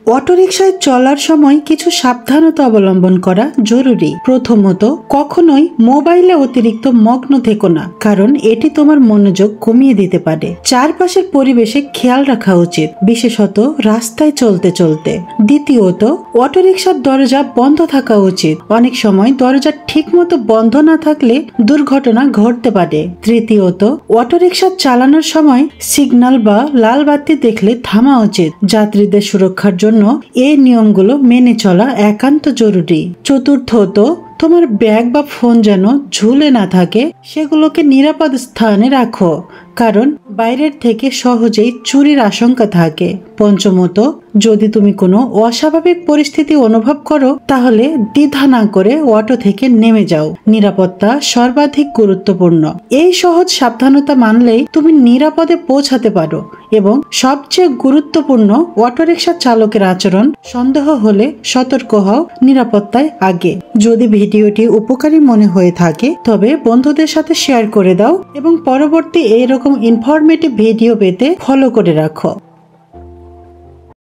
অটোরিকশায় চলার সময় কিছু সাবধানতা অবলম্বন করা জরুরি। প্রথমত, কখনোই মোবাইলে অতিরিক্ত মগ্ন থেকো না, কারণ এটি তোমার মনোযোগ কমিয়ে দিতে পারে। চারপাশের পরিবেশে খেয়াল রাখা উচিত, বিশেষত রাস্তায় চলতে চলতে। দ্বিতীয়ত, অটোরিকশার দরজা বন্ধ থাকা উচিত। অনেক সময় দরজা ঠিকমতো বন্ধ না থাকলে দুর্ঘটনা ঘটতে পারে। তৃতীয়ত, অটোরিকশা চালানোর সময় সিগন্যাল বা লাল বাতি দেখলে থামা উচিত। যাত্রীদের সুরক্ষার জন্য এই নিয়মগুলো মেনে চলা একান্ত জরুরি। চতুর্থত, তোমার ব্যাগ বা ফোন যেন ঝুলে না থাকে, সেগুলোকে নিরাপদ স্থানে রাখো, কারণ বাইরের থেকে সহজেই চুরির আশঙ্কা থাকে। পঞ্চমত, যদি তুমি কোনো অস্বাভাবিক পরিস্থিতি অনুভব করো তাহলে দ্বিধা না করে অটো থেকে নেমে যাও। নিরাপত্তা সর্বাধিক গুরুত্বপূর্ণ। এই সহজ সাবধানতা মানলেই তুমি নিরাপদে পৌঁছাতে পারো। এবং সবচেয়ে গুরুত্বপূর্ণ, অটোরিকশা চালকের আচরণ সন্দেহ হলে সতর্ক হও, নিরাপত্তায় আগে। যদি ভিডিওটি উপকারী মনে হয়ে থাকে তবে বন্ধুদের সাথে শেয়ার করে দাও এবং পরবর্তী এইরকম ইনফরমেটিভ ভিডিও পেতে ফলো করে রাখো।